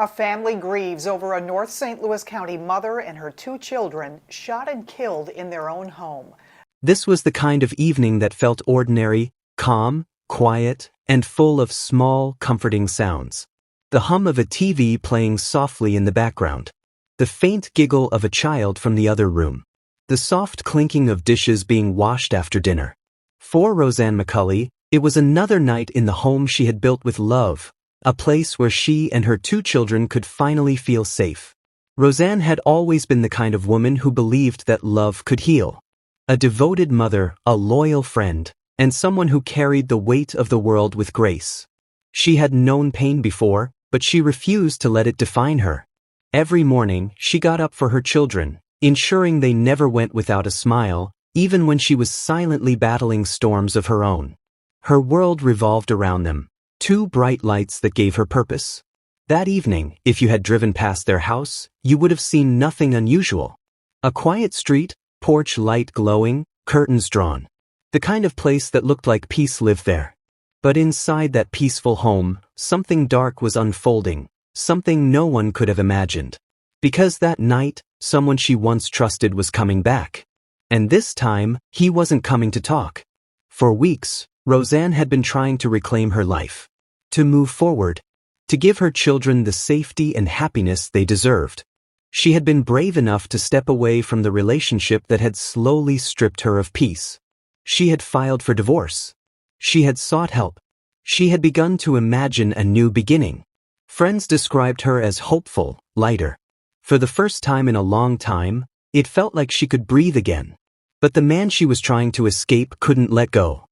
A family grieves over a North St. Louis County mother and her two children shot and killed in their own home. This was the kind of evening that felt ordinary, calm, quiet, and full of small, comforting sounds. The hum of a TV playing softly in the background. The faint giggle of a child from the other room. The soft clinking of dishes being washed after dinner. For Roseanne McCulley, it was another night in the home she had built with love, a place where she and her two children could finally feel safe. Roseanne had always been the kind of woman who believed that love could heal. A devoted mother, a loyal friend, and someone who carried the weight of the world with grace. She had known pain before, but she refused to let it define her. Every morning, she got up for her children, ensuring they never went without a smile, even when she was silently battling storms of her own. Her world revolved around them, two bright lights that gave her purpose. That evening, if you had driven past their house, you would have seen nothing unusual. A quiet street, porch light glowing, curtains drawn. The kind of place that looked like peace lived there. But inside that peaceful home, something dark was unfolding, something no one could have imagined. Because that night, someone she once trusted was coming back. And this time, he wasn't coming to talk. For weeks, Roseanne had been trying to reclaim her life. To move forward. To give her children the safety and happiness they deserved. She had been brave enough to step away from the relationship that had slowly stripped her of peace. She had filed for divorce. She had sought help. She had begun to imagine a new beginning. Friends described her as hopeful, lighter. For the first time in a long time, it felt like she could breathe again. But the man she was trying to escape couldn't let go.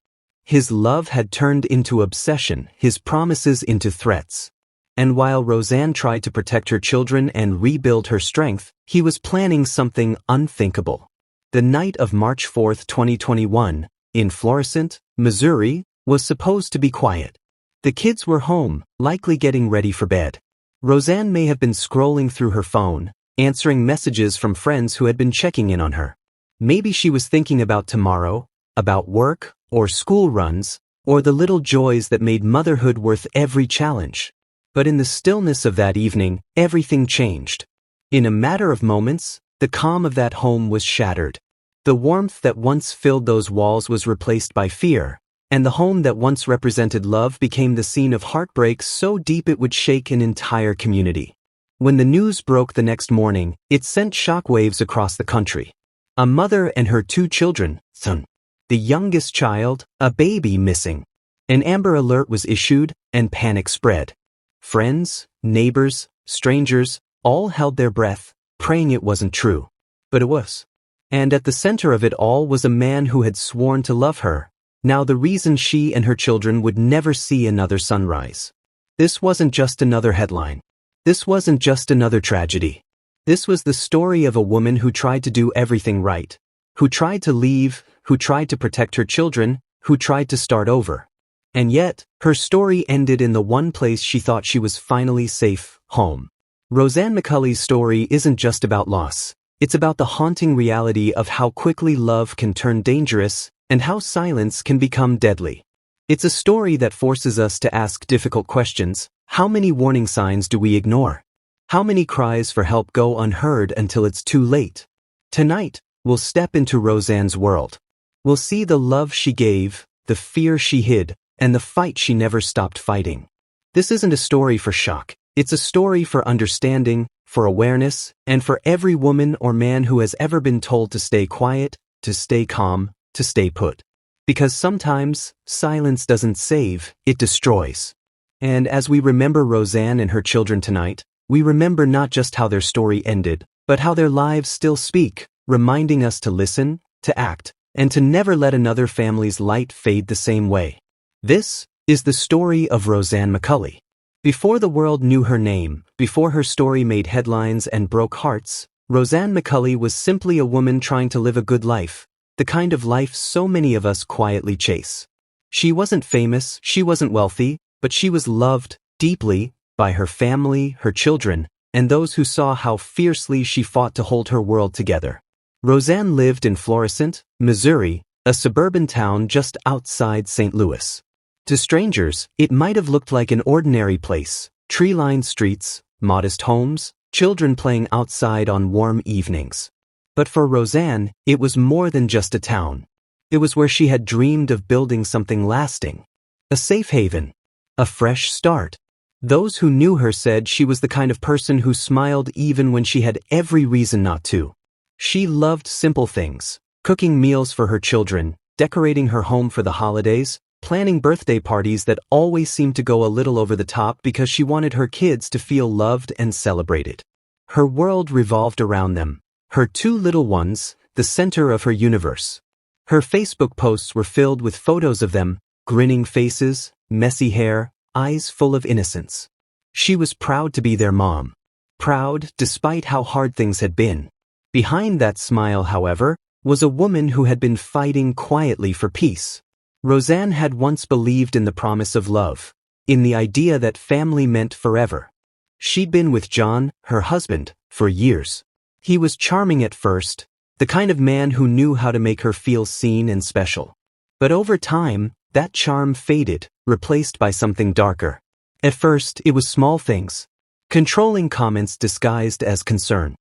His love had turned into obsession, his promises into threats. And while Roseanne tried to protect her children and rebuild her strength, he was planning something unthinkable. The night of March 4, 2021, in Florissant, Missouri, was supposed to be quiet. The kids were home, likely getting ready for bed. Roseanne may have been scrolling through her phone, answering messages from friends who had been checking in on her. Maybe she was thinking about tomorrow, about work, or school runs, or the little joys that made motherhood worth every challenge. But in the stillness of that evening, everything changed. In a matter of moments, the calm of that home was shattered. The warmth that once filled those walls was replaced by fear, and the home that once represented love became the scene of heartbreak so deep it would shake an entire community. When the news broke the next morning, it sent shockwaves across the country. A mother and her two children, son. The youngest child, a baby, missing. An Amber Alert was issued, and panic spread. Friends, neighbors, strangers, all held their breath, praying it wasn't true. But it was. And at the center of it all was a man who had sworn to love her, now the reason she and her children would never see another sunrise. This wasn't just another headline. This wasn't just another tragedy. This was the story of a woman who tried to do everything right, who tried to leave, who tried to protect her children, who tried to start over. And yet, her story ended in the one place she thought she was finally safe, home. Roseanne McCulley's story isn't just about loss. It's about the haunting reality of how quickly love can turn dangerous and how silence can become deadly. It's a story that forces us to ask difficult questions. How many warning signs do we ignore? How many cries for help go unheard until it's too late? Tonight, we'll step into Roseanne's world. We'll see the love she gave, the fear she hid, and the fight she never stopped fighting. This isn't a story for shock. It's a story for understanding, for awareness, and for every woman or man who has ever been told to stay quiet, to stay calm, to stay put. Because sometimes, silence doesn't save, it destroys. And as we remember Roseanne and her children tonight, we remember not just how their story ended, but how their lives still speak, reminding us to listen, to act, and to never let another family's light fade the same way. This is the story of Roseanne McCulley. Before the world knew her name, before her story made headlines and broke hearts, Roseanne McCulley was simply a woman trying to live a good life, the kind of life so many of us quietly chase. She wasn't famous, she wasn't wealthy, but she was loved, deeply, by her family, her children, and those who saw how fiercely she fought to hold her world together. Roseanne lived in Florissant, Missouri, a suburban town just outside St. Louis. To strangers, it might have looked like an ordinary place, tree-lined streets, modest homes, children playing outside on warm evenings. But for Roseanne, it was more than just a town. It was where she had dreamed of building something lasting. A safe haven. A fresh start. Those who knew her said she was the kind of person who smiled even when she had every reason not to. She loved simple things, cooking meals for her children, decorating her home for the holidays, planning birthday parties that always seemed to go a little over the top because she wanted her kids to feel loved and celebrated. Her world revolved around them, her two little ones, the center of her universe. Her Facebook posts were filled with photos of them, grinning faces, messy hair, eyes full of innocence. She was proud to be their mom. Proud despite how hard things had been. Behind that smile, however, was a woman who had been fighting quietly for peace. Roseanne had once believed in the promise of love, in the idea that family meant forever. She'd been with John, her husband, for years. He was charming at first, the kind of man who knew how to make her feel seen and special. But over time, that charm faded, replaced by something darker. At first, it was small things. Controlling comments disguised as concern.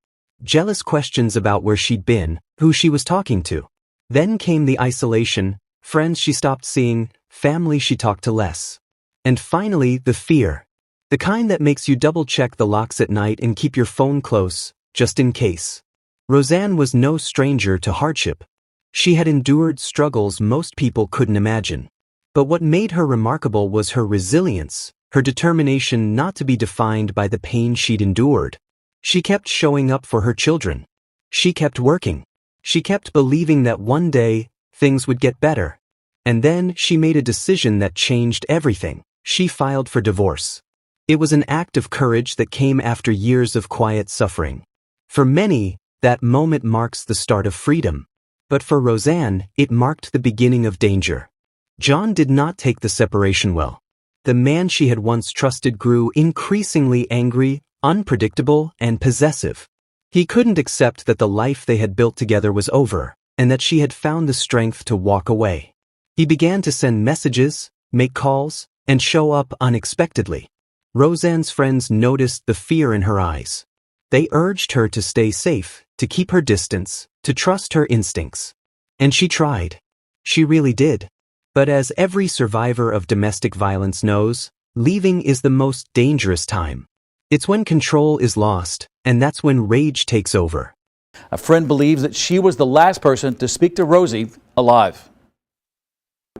Jealous questions about where she'd been, who she was talking to. Then came the isolation, friends she stopped seeing, family she talked to less. And finally, the fear. The kind that makes you double-check the locks at night and keep your phone close, just in case. Roseanne was no stranger to hardship. She had endured struggles most people couldn't imagine. But what made her remarkable was her resilience, her determination not to be defined by the pain she'd endured. She kept showing up for her children. She kept working. She kept believing that one day, things would get better. And then she made a decision that changed everything. She filed for divorce. It was an act of courage that came after years of quiet suffering. For many, that moment marks the start of freedom. But for Roseanne, it marked the beginning of danger. John did not take the separation well. The man she had once trusted grew increasingly angry, unpredictable, and possessive. He couldn't accept that the life they had built together was over, and that she had found the strength to walk away. He began to send messages, make calls, and show up unexpectedly. Roseanne's friends noticed the fear in her eyes. They urged her to stay safe, to keep her distance, to trust her instincts. And she tried. She really did. But as every survivor of domestic violence knows, leaving is the most dangerous time. It's when control is lost, and that's when rage takes over. A friend believes that she was the last person to speak to Rosie alive.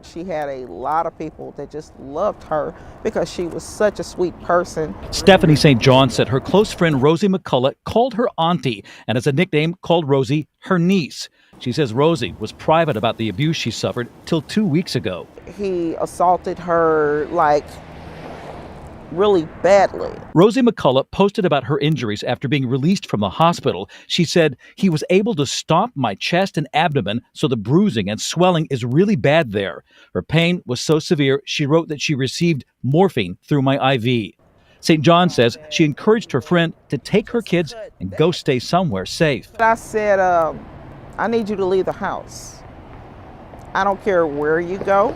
She had a lot of people that just loved her because she was such a sweet person. Stephanie St. John said her close friend Rosie McCullough called her auntie and as a nickname called Rosie her niece. She says Rosie was private about the abuse she suffered till 2 weeks ago. He assaulted her really badly. Rosie McCullough posted about her injuries after being released from the hospital. She said, "He was able to stomp my chest and abdomen, so the bruising and swelling is really bad there. Her pain was so severe, she wrote that she received morphine through my IV." St. John says she encouraged her friend to take her kids and go stay somewhere safe. I said, I need you to leave the house. I don't care where you go.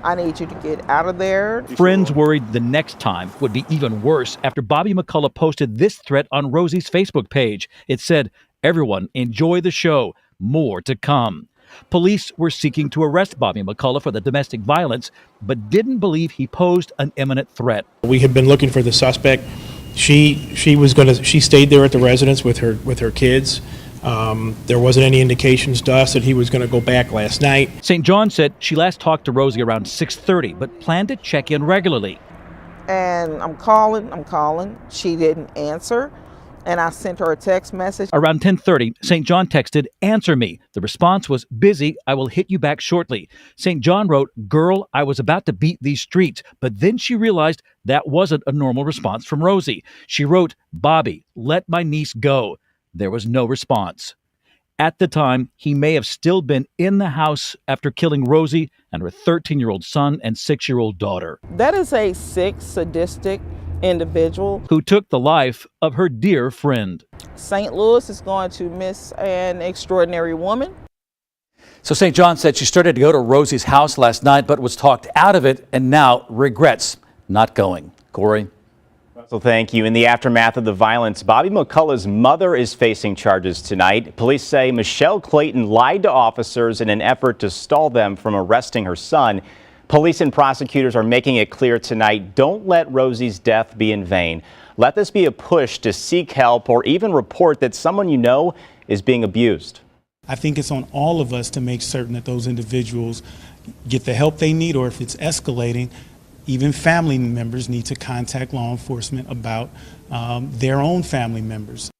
I need you to get out of there. Friends worried the next time would be even worse after Bobby McCullough posted this threat on Rosie's Facebook page. It said, "Everyone, enjoy the show. More to come." Police were seeking to arrest Bobby McCullough for the domestic violence, but didn't believe he posed an imminent threat. We had been looking for the suspect. She stayed there at the residence with her kids. There wasn't any indications to us that he was going to go back last night. St. John said she last talked to Rosie around 6:30, but planned to check in regularly. And I'm calling. She didn't answer. And I sent her a text message. Around 10:30, St. John texted, "Answer me." The response was, "Busy, I will hit you back shortly." St. John wrote, "Girl, I was about to beat these streets," but then she realized that wasn't a normal response from Rosie. She wrote, "Bobby, let my niece go." There was no response. At the time, he may have still been in the house after killing Rosie and her 13-year-old son and 6-year-old daughter. That is a sick, sadistic individual who took the life of her dear friend. St. Louis is going to miss an extraordinary woman. So St. John said she started to go to Rosie's house last night, but was talked out of it and now regrets not going. Corey? So thank you. In the aftermath of the violence, Bobby McCullough's mother is facing charges tonight. Police say Michelle Clayton lied to officers in an effort to stall them from arresting her son. Police and prosecutors are making it clear tonight, don't let Rosie's death be in vain. Let this be a push to seek help or even report that someone you know is being abused. I think it's on all of us to make certain that those individuals get the help they need, or if it's escalating, even family members need to contact law enforcement about their own family members.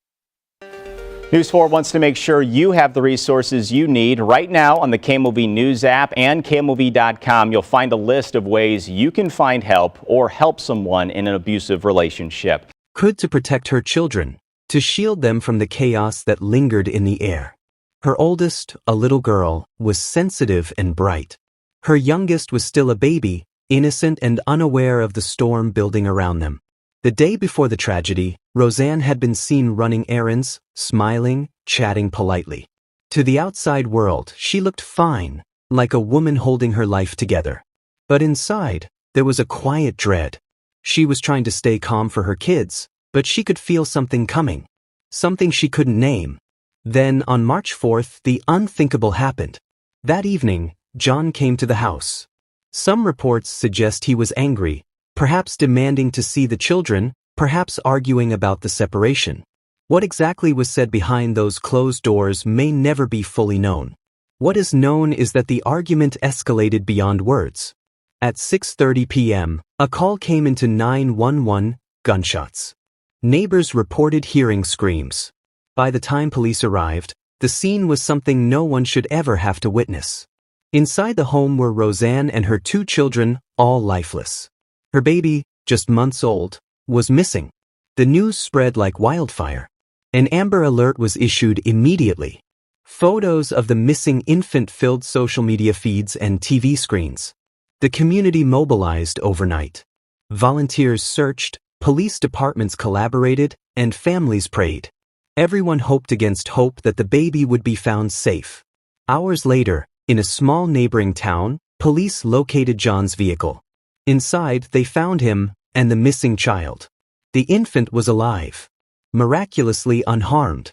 News 4 wants to make sure you have the resources you need. Right now on the KMOV News app and KMOV.com, you'll find a list of ways you can find help or help someone in an abusive relationship. Could to protect her children, to shield them from the chaos that lingered in the air. Her oldest, a little girl, was sensitive and bright. Her youngest was still a baby, innocent and unaware of the storm building around them. The day before the tragedy, Roseanne had been seen running errands, smiling, chatting politely. To the outside world, she looked fine, like a woman holding her life together. But inside, there was a quiet dread. She was trying to stay calm for her kids, but she could feel something coming. Something she couldn't name. Then, on March 4th, the unthinkable happened. That evening, John came to the house. Some reports suggest he was angry, perhaps demanding to see the children, perhaps arguing about the separation. What exactly was said behind those closed doors may never be fully known. What is known is that the argument escalated beyond words. At 6:30 p.m., a call came into 911, gunshots. Neighbors reported hearing screams. By the time police arrived, the scene was something no one should ever have to witness. Inside the home were Roseanne and her 2 children, all lifeless. Her baby, just months old, was missing. The news spread like wildfire. An Amber Alert was issued immediately. Photos of the missing infant filled social media feeds and TV screens. The community mobilized overnight. Volunteers searched, police departments collaborated, and families prayed. Everyone hoped against hope that the baby would be found safe. Hours later, in a small neighboring town, police located John's vehicle. Inside, they found him and the missing child. The infant was alive, miraculously unharmed.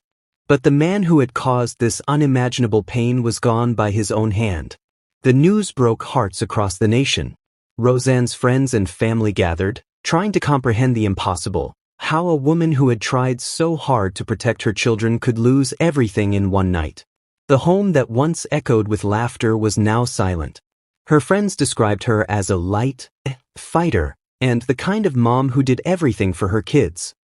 But the man who had caused this unimaginable pain was gone by his own hand. The news broke hearts across the nation. Roseanne's friends and family gathered, trying to comprehend the impossible. How a woman who had tried so hard to protect her children could lose everything in one night. The home that once echoed with laughter was now silent. Her friends described her as a light fighter and the kind of mom who did everything for her kids.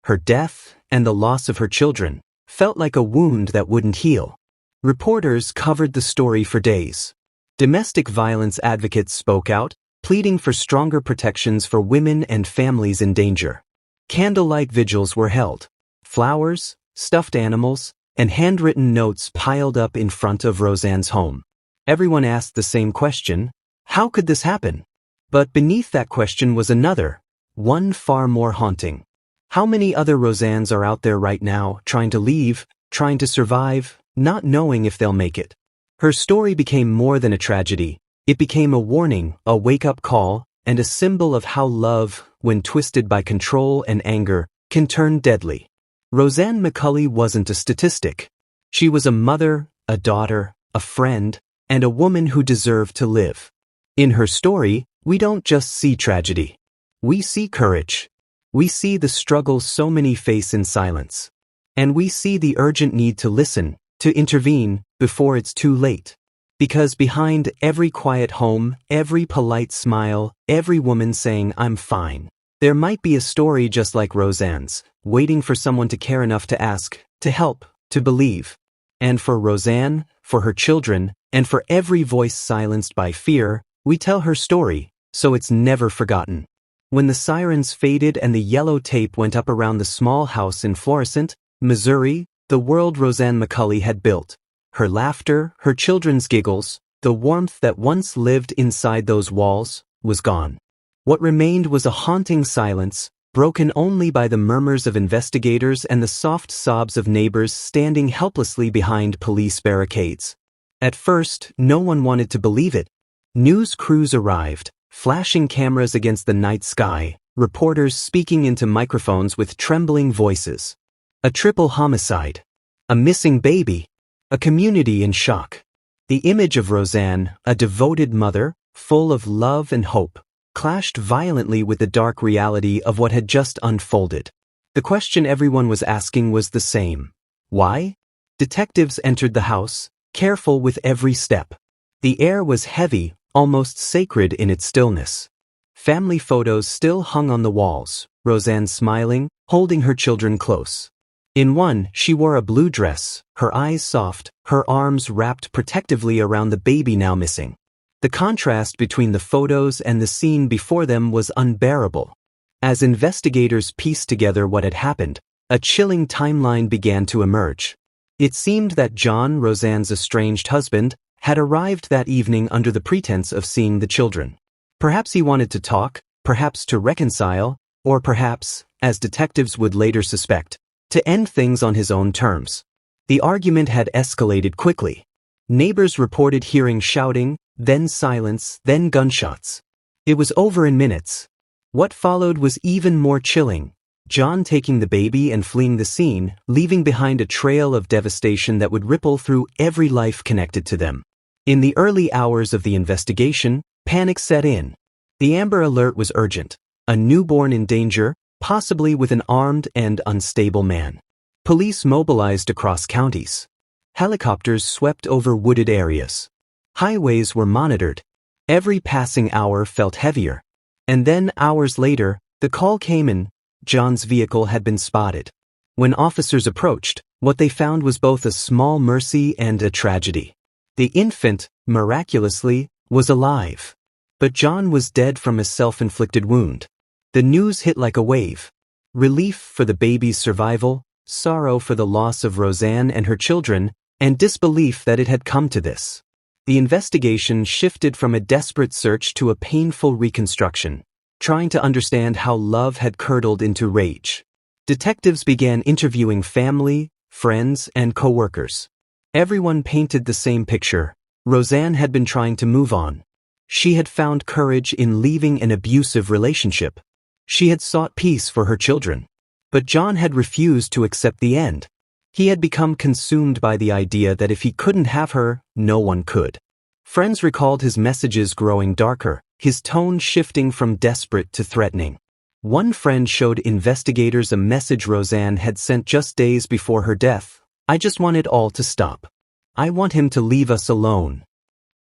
Her death and the loss of her children felt like a wound that wouldn't heal. Reporters covered the story for days. Domestic violence advocates spoke out, pleading for stronger protections for women and families in danger. Candlelight vigils were held. Flowers, stuffed animals, and handwritten notes piled up in front of Roseanne's home. Everyone asked the same question: how could this happen? But beneath that question was another, one far more haunting. How many other Roseannes are out there right now, trying to leave, trying to survive, not knowing if they'll make it? Her story became more than a tragedy. It became a warning, a wake-up call, and a symbol of how love, when twisted by control and anger, can turn deadly. Roseanne McCullough wasn't a statistic. She was a mother, a daughter, a friend, and a woman who deserved to live. In her story, we don't just see tragedy. We see courage. We see the struggles so many face in silence. And we see the urgent need to listen, to intervene, before it's too late. Because behind every quiet home, every polite smile, every woman saying, "I'm fine," there might be a story just like Roseanne's, waiting for someone to care enough to ask, to help, to believe. And for Roseanne, for her children, and for every voice silenced by fear, we tell her story, so it's never forgotten. When the sirens faded and the yellow tape went up around the small house in Florissant, Missouri, the world Roseanne McCullough had built, her laughter, her children's giggles, the warmth that once lived inside those walls, was gone. What remained was a haunting silence, broken only by the murmurs of investigators and the soft sobs of neighbors standing helplessly behind police barricades. At first, no one wanted to believe it. News crews arrived, flashing cameras against the night sky, reporters speaking into microphones with trembling voices. A triple homicide. A missing baby. A community in shock. The image of Roseanne, a devoted mother, full of love and hope, clashed violently with the dark reality of what had just unfolded. The question everyone was asking was the same. Why? Detectives entered the house, careful with every step. The air was heavy, almost sacred in its stillness. Family photos still hung on the walls, Roseanne smiling, holding her children close. In one, she wore a blue dress, her eyes soft, her arms wrapped protectively around the baby now missing. The contrast between the photos and the scene before them was unbearable. As investigators pieced together what had happened, a chilling timeline began to emerge. It seemed that John, Roseanne's estranged husband, had arrived that evening under the pretense of seeing the children. Perhaps he wanted to talk, perhaps to reconcile, or perhaps, as detectives would later suspect, to end things on his own terms. The argument had escalated quickly. Neighbors reported hearing shouting, then silence, then gunshots. It was over in minutes. What followed was even more chilling. John taking the baby and fleeing the scene, leaving behind a trail of devastation that would ripple through every life connected to them. In the early hours of the investigation, panic set in. The Amber Alert was urgent. A newborn in danger, possibly with an armed and unstable man. Police mobilized across counties. Helicopters swept over wooded areas. Highways were monitored. Every passing hour felt heavier. And then, hours later, the call came in. John's vehicle had been spotted. When officers approached, what they found was both a small mercy and a tragedy. The infant, miraculously, was alive. But John was dead from a self-inflicted wound. The news hit like a wave. Relief for the baby's survival, sorrow for the loss of Roseanne and her children, and disbelief that it had come to this. The investigation shifted from a desperate search to a painful reconstruction, trying to understand how love had curdled into rage. Detectives began interviewing family, friends, and co-workers. Everyone painted the same picture. Roseanne had been trying to move on. She had found courage in leaving an abusive relationship. She had sought peace for her children. But John had refused to accept the end. He had become consumed by the idea that if he couldn't have her, no one could. Friends recalled his messages growing darker, his tone shifting from desperate to threatening. One friend showed investigators a message Roseanne had sent just days before her death. "I just want it all to stop. I want him to leave us alone."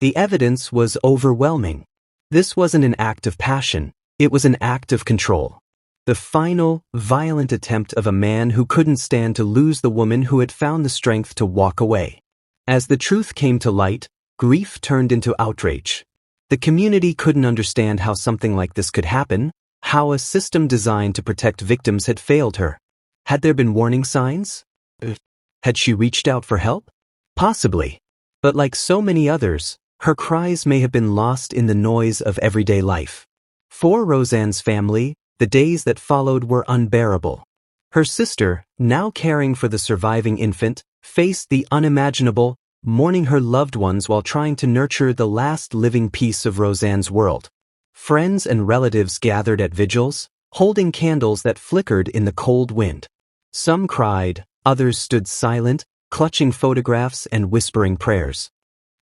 The evidence was overwhelming. This wasn't an act of passion, it was an act of control. The final, violent attempt of a man who couldn't stand to lose the woman who had found the strength to walk away. As the truth came to light, grief turned into outrage. The community couldn't understand how something like this could happen, how a system designed to protect victims had failed her. Had there been warning signs? Had she reached out for help? Possibly. But like so many others, her cries may have been lost in the noise of everyday life. For Roseanne's family, the days that followed were unbearable. Her sister, now caring for the surviving infant, faced the unimaginable, mourning her loved ones while trying to nurture the last living piece of Roseanne's world. Friends and relatives gathered at vigils, holding candles that flickered in the cold wind. Some cried, others stood silent, clutching photographs and whispering prayers.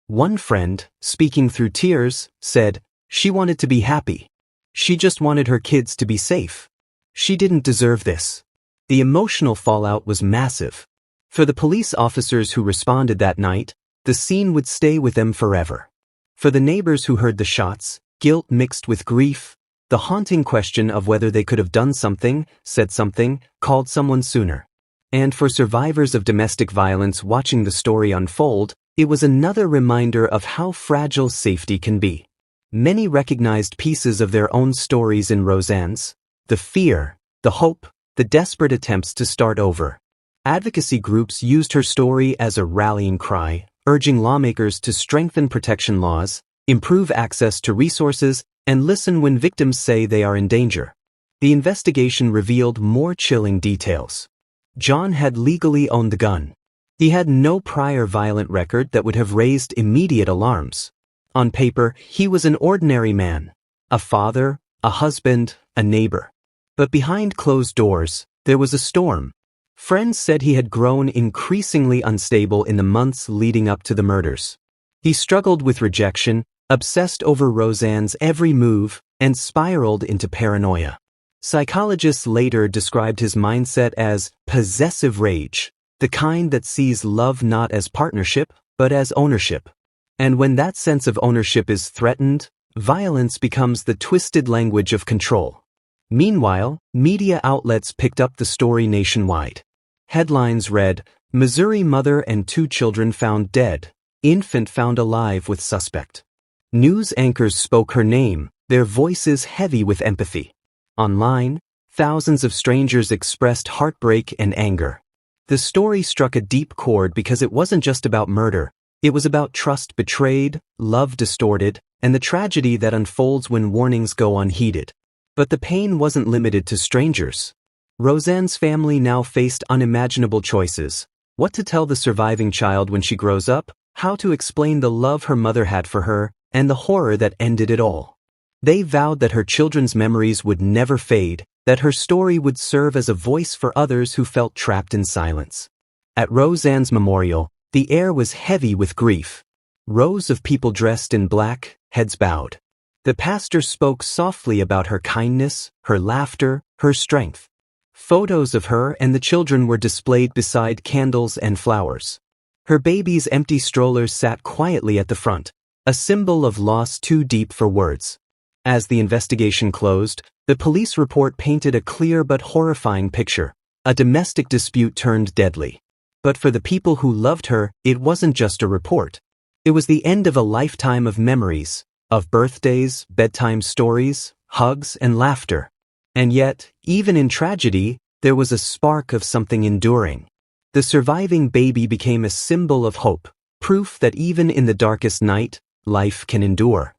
One friend, speaking through tears, said, "She wanted to be happy. She just wanted her kids to be safe. She didn't deserve this." The emotional fallout was massive. For the police officers who responded that night, the scene would stay with them forever. For the neighbors who heard the shots, guilt mixed with grief, the haunting question of whether they could have done something, said something, called someone sooner. And for survivors of domestic violence watching the story unfold, it was another reminder of how fragile safety can be. Many recognized pieces of their own stories in Roseanne's: the fear, the hope, the desperate attempts to start over. Advocacy groups used her story as a rallying cry, urging lawmakers to strengthen protection laws, improve access to resources, and listen when victims say they are in danger. The investigation revealed more chilling details. John had legally owned the gun. He had no prior violent record that would have raised immediate alarms. On paper, he was an ordinary man, a father, a husband, a neighbor. But behind closed doors, there was a storm. Friends said he had grown increasingly unstable in the months leading up to the murders. He struggled with rejection, obsessed over Roseanne's every move, and spiraled into paranoia. Psychologists later described his mindset as possessive rage, the kind that sees love not as partnership, but as ownership. And when that sense of ownership is threatened, violence becomes the twisted language of control. Meanwhile, media outlets picked up the story nationwide. Headlines read, "Missouri mother and 2 children found dead, infant found alive with suspect." News anchors spoke her name, their voices heavy with empathy. Online, thousands of strangers expressed heartbreak and anger. The story struck a deep chord because it wasn't just about murder. It was about trust betrayed, love distorted, and the tragedy that unfolds when warnings go unheeded. But the pain wasn't limited to strangers. Roseanne's family now faced unimaginable choices: what to tell the surviving child when she grows up, how to explain the love her mother had for her, and the horror that ended it all. They vowed that her children's memories would never fade, that her story would serve as a voice for others who felt trapped in silence. At Roseanne's memorial, the air was heavy with grief. Rows of people dressed in black, heads bowed. The pastor spoke softly about her kindness, her laughter, her strength. Photos of her and the children were displayed beside candles and flowers. Her baby's empty strollers sat quietly at the front, a symbol of loss too deep for words. As the investigation closed, the police report painted a clear but horrifying picture: a domestic dispute turned deadly. But for the people who loved her, it wasn't just a report. It was the end of a lifetime of memories, of birthdays, bedtime stories, hugs, and laughter. And yet, even in tragedy, there was a spark of something enduring. The surviving baby became a symbol of hope, proof that even in the darkest night, life can endure.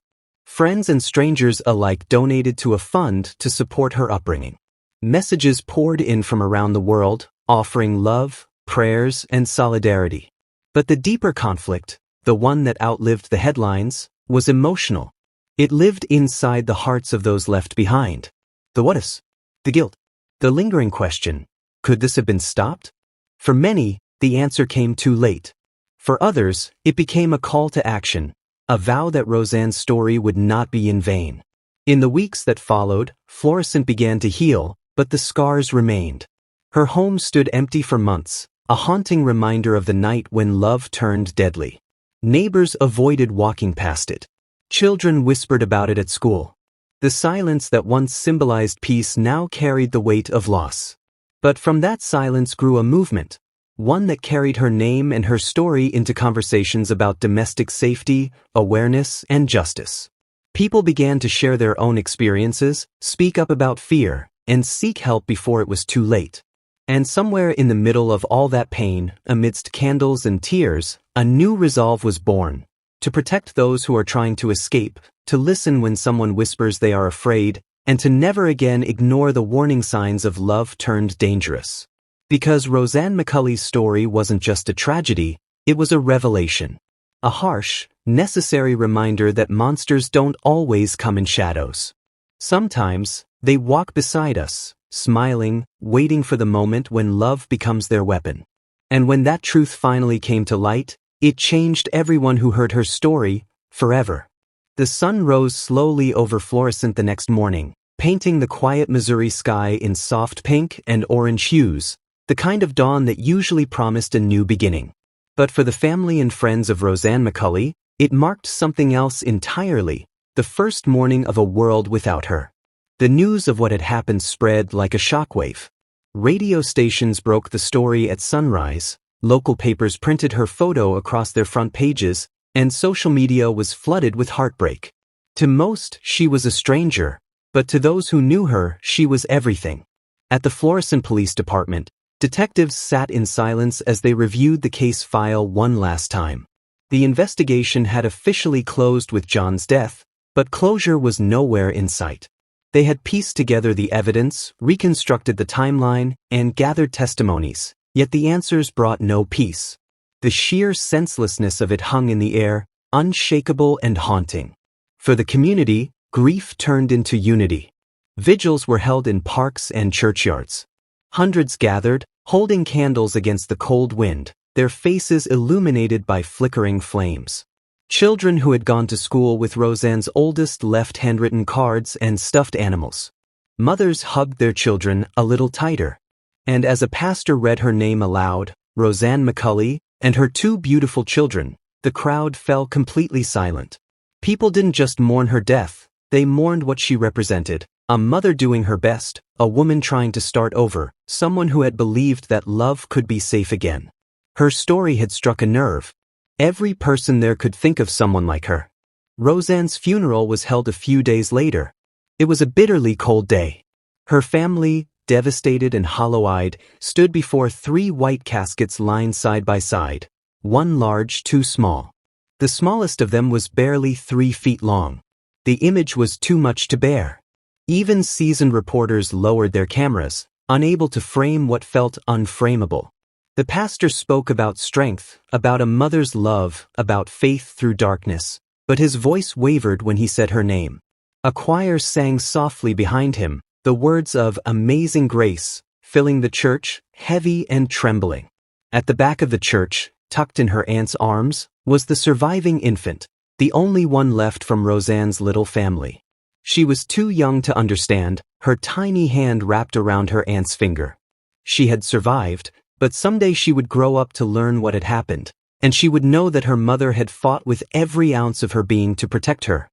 Friends and strangers alike donated to a fund to support her upbringing. Messages poured in from around the world, offering love, prayers, and solidarity. But the deeper conflict, the one that outlived the headlines, was emotional. It lived inside the hearts of those left behind. The what-ifs, the guilt, the lingering question: could this have been stopped? For many, the answer came too late. For others, it became a call to action, a vow that Roseanne's story would not be in vain. In the weeks that followed, Florissant began to heal, but the scars remained. Her home stood empty for months, a haunting reminder of the night when love turned deadly. Neighbors avoided walking past it. Children whispered about it at school. The silence that once symbolized peace now carried the weight of loss. But from that silence grew a movement, one that carried her name and her story into conversations about domestic safety, awareness, and justice. People began to share their own experiences, speak up about fear, and seek help before it was too late. And somewhere in the middle of all that pain, amidst candles and tears, a new resolve was born: to protect those who are trying to escape, to listen when someone whispers they are afraid, and to never again ignore the warning signs of love turned dangerous. Because Roseanne McCulley's story wasn't just a tragedy, it was a revelation. A harsh, necessary reminder that monsters don't always come in shadows. Sometimes, they walk beside us, smiling, waiting for the moment when love becomes their weapon. And when that truth finally came to light, it changed everyone who heard her story, forever. The sun rose slowly over Florissant the next morning, painting the quiet Missouri sky in soft pink and orange hues, the kind of dawn that usually promised a new beginning. But for the family and friends of Roseanne McCulley, it marked something else entirely: the first morning of a world without her. The news of what had happened spread like a shockwave. Radio stations broke the story at sunrise, local papers printed her photo across their front pages, and social media was flooded with heartbreak. To most, she was a stranger, but to those who knew her, she was everything. At the Florissant Police Department, detectives sat in silence as they reviewed the case file one last time. The investigation had officially closed with John's death, but closure was nowhere in sight. They had pieced together the evidence, reconstructed the timeline, and gathered testimonies, yet the answers brought no peace. The sheer senselessness of it hung in the air, unshakable and haunting. For the community, grief turned into unity. Vigils were held in parks and churchyards. Hundreds gathered, holding candles against the cold wind, their faces illuminated by flickering flames. Children who had gone to school with Roseanne's oldest left handwritten cards and stuffed animals. Mothers hugged their children a little tighter. And as a pastor read her name aloud, Roseanne McCulley, and her two beautiful children, the crowd fell completely silent. People didn't just mourn her death, they mourned what she represented. A mother doing her best, a woman trying to start over, someone who had believed that love could be safe again. Her story had struck a nerve. Every person there could think of someone like her. Roseanne's funeral was held a few days later. It was a bitterly cold day. Her family, devastated and hollow-eyed, stood before 3 white caskets lined side by side, one large, 2 small. The smallest of them was barely 3 feet long. The image was too much to bear. Even seasoned reporters lowered their cameras, unable to frame what felt unframeable. The pastor spoke about strength, about a mother's love, about faith through darkness, but his voice wavered when he said her name. A choir sang softly behind him, the words of Amazing Grace, filling the church, heavy and trembling. At the back of the church, tucked in her aunt's arms, was the surviving infant, the only one left from Roseanne's little family. She was too young to understand, her tiny hand wrapped around her aunt's finger. She had survived, but someday she would grow up to learn what had happened, and she would know that her mother had fought with every ounce of her being to protect her.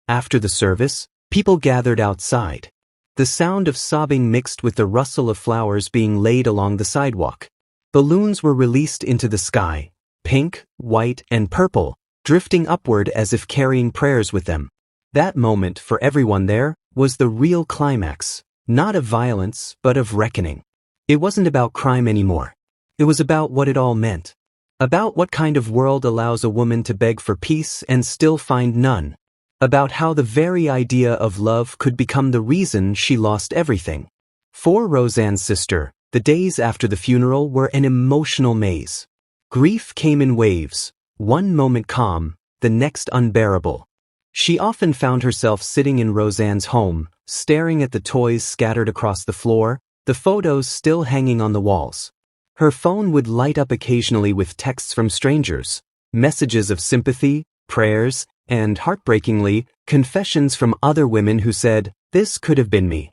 After the service, people gathered outside. The sound of sobbing mixed with the rustle of flowers being laid along the sidewalk. Balloons were released into the sky, pink, white, and purple, drifting upward as if carrying prayers with them. That moment, for everyone there, was the real climax, not of violence, but of reckoning. It wasn't about crime anymore. It was about what it all meant. About what kind of world allows a woman to beg for peace and still find none. About how the very idea of love could become the reason she lost everything. For Roseanne's sister, the days after the funeral were an emotional maze. Grief came in waves, one moment calm, the next unbearable. She often found herself sitting in Roseanne's home, staring at the toys scattered across the floor, the photos still hanging on the walls. Her phone would light up occasionally with texts from strangers, messages of sympathy, prayers, and, heartbreakingly, confessions from other women who said, "This could have been me."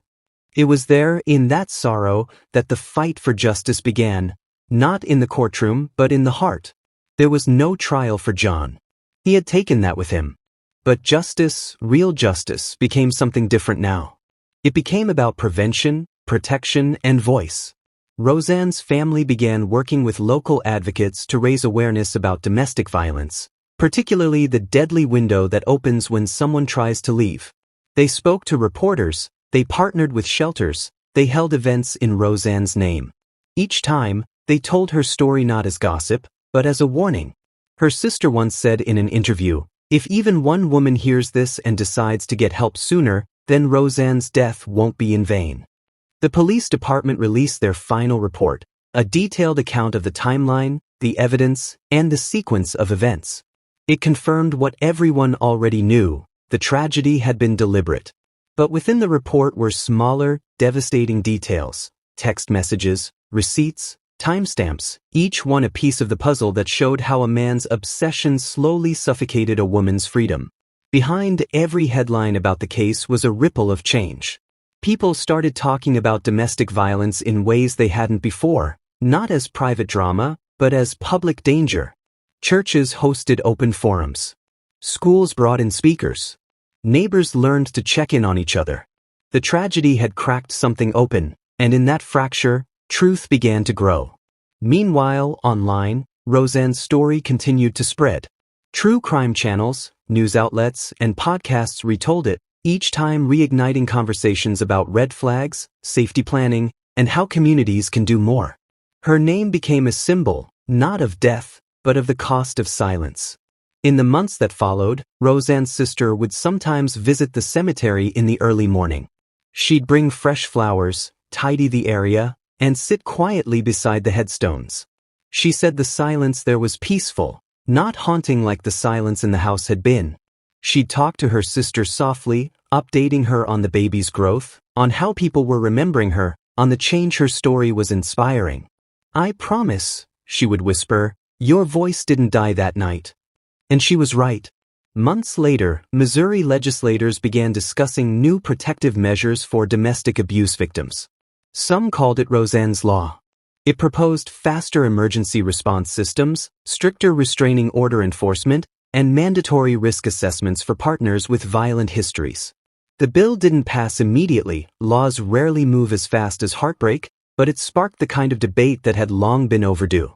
It was there, in that sorrow, that the fight for justice began, not in the courtroom, but in the heart. There was no trial for John. He had taken that with him. But justice, real justice, became something different now. It became about prevention, protection, and voice. Roseanne's family began working with local advocates to raise awareness about domestic violence, particularly the deadly window that opens when someone tries to leave. They spoke to reporters, they partnered with shelters, they held events in Roseanne's name. Each time, they told her story not as gossip, but as a warning. Her sister once said in an interview, "If even one woman hears this and decides to get help sooner, then Roseanne's death won't be in vain." The police department released their final report, a detailed account of the timeline, the evidence, and the sequence of events. It confirmed what everyone already knew: the tragedy had been deliberate. But within the report were smaller, devastating details: text messages, receipts, timestamps, each one a piece of the puzzle that showed how a man's obsession slowly suffocated a woman's freedom. Behind every headline about the case was a ripple of change. People started talking about domestic violence in ways they hadn't before, not as private drama, but as public danger. Churches hosted open forums. Schools brought in speakers. Neighbors learned to check in on each other. The tragedy had cracked something open, and in that fracture, truth began to grow. Meanwhile, online, Roseanne's story continued to spread. True crime channels, news outlets, and podcasts retold it, each time reigniting conversations about red flags, safety planning, and how communities can do more. Her name became a symbol, not of death, but of the cost of silence. In the months that followed, Roseanne's sister would sometimes visit the cemetery in the early morning. She'd bring fresh flowers, tidy the area, and sit quietly beside the headstones. She said the silence there was peaceful, not haunting like the silence in the house had been. She'd talk to her sister softly, updating her on the baby's growth, on how people were remembering her, on the change her story was inspiring. "I promise," she would whisper, "your voice didn't die that night." And she was right. Months later, Missouri legislators began discussing new protective measures for domestic abuse victims. Some called it Roseanne's Law. It proposed faster emergency response systems, stricter restraining order enforcement, and mandatory risk assessments for partners with violent histories. The bill didn't pass immediately. Laws rarely move as fast as heartbreak, but it sparked the kind of debate that had long been overdue.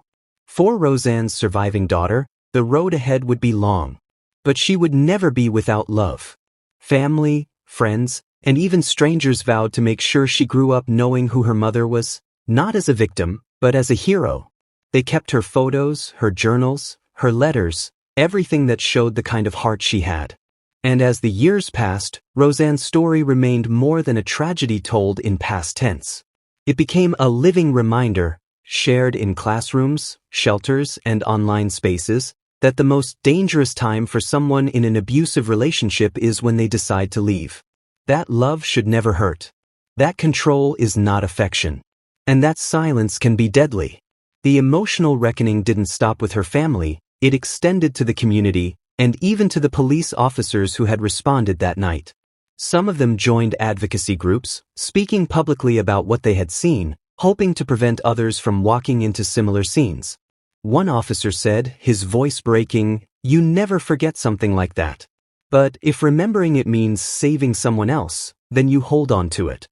For Roseanne's surviving daughter, the road ahead would be long. But she would never be without love. Family, friends, and even strangers vowed to make sure she grew up knowing who her mother was, not as a victim, but as a hero. They kept her photos, her journals, her letters, everything that showed the kind of heart she had. And as the years passed, Roseanne's story remained more than a tragedy told in past tense. It became a living reminder, shared in classrooms, shelters, and online spaces, that the most dangerous time for someone in an abusive relationship is when they decide to leave. That love should never hurt. That control is not affection. And that silence can be deadly. The emotional reckoning didn't stop with her family, it extended to the community, and even to the police officers who had responded that night. Some of them joined advocacy groups, speaking publicly about what they had seen, hoping to prevent others from walking into similar scenes. One officer said, his voice breaking, "You never forget something like that. But if remembering it means saving someone else, then you hold on to it."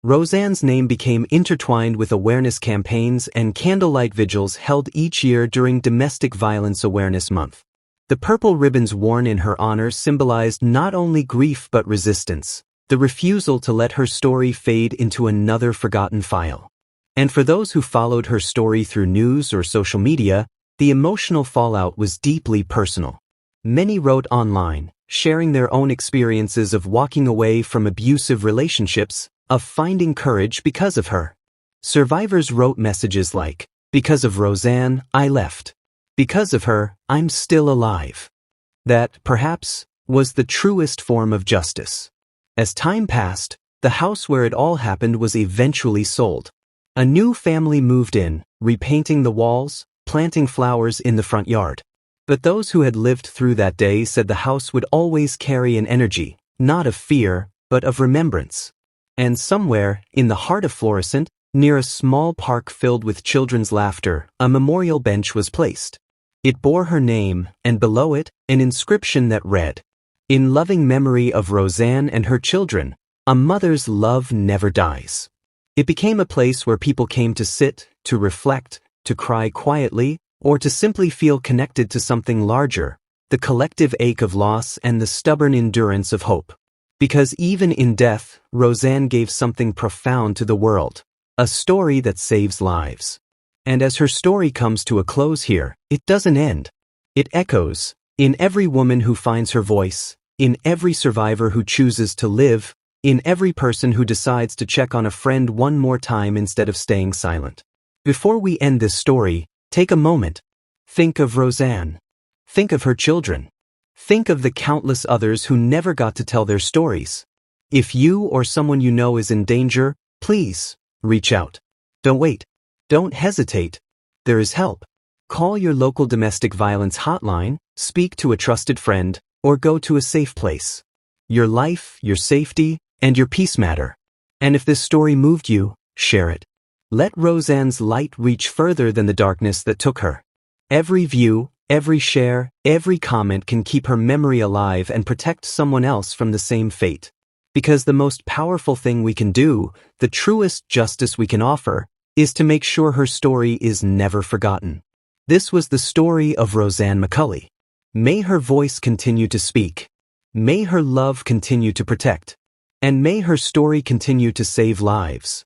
Roseanne's name became intertwined with awareness campaigns and candlelight vigils held each year during Domestic Violence Awareness Month. The purple ribbons worn in her honor symbolized not only grief but resistance, the refusal to let her story fade into another forgotten file. And for those who followed her story through news or social media, the emotional fallout was deeply personal. Many wrote online, sharing their own experiences of walking away from abusive relationships, of finding courage because of her. Survivors wrote messages like, "Because of Roseanne, I left. Because of her, I'm still alive." That, perhaps, was the truest form of justice. As time passed, the house where it all happened was eventually sold. A new family moved in, repainting the walls, planting flowers in the front yard. But those who had lived through that day said the house would always carry an energy, not of fear, but of remembrance. And somewhere, in the heart of Florissant, near a small park filled with children's laughter, a memorial bench was placed. It bore her name, and below it, an inscription that read, "In loving memory of Roseanne and her children, a mother's love never dies." It became a place where people came to sit, to reflect, to cry quietly, or to simply feel connected to something larger, the collective ache of loss and the stubborn endurance of hope. Because even in death, Roseanne gave something profound to the world, a story that saves lives. And as her story comes to a close here, it doesn't end. It echoes, in every woman who finds her voice, in every survivor who chooses to live, in every person who decides to check on a friend one more time instead of staying silent. Before we end this story, take a moment. Think of Roseanne. Think of her children. Think of the countless others who never got to tell their stories. If you or someone you know is in danger, please, reach out. Don't wait. Don't hesitate. There is help. Call your local domestic violence hotline, speak to a trusted friend, or go to a safe place. Your life, your safety, and your peace matter. And if this story moved you, share it. Let Roseanne's light reach further than the darkness that took her. Every view, every share, every comment can keep her memory alive and protect someone else from the same fate. Because the most powerful thing we can do, the truest justice we can offer, is to make sure her story is never forgotten. This was the story of Roseanne McCulley. May her voice continue to speak. May her love continue to protect. And may her story continue to save lives.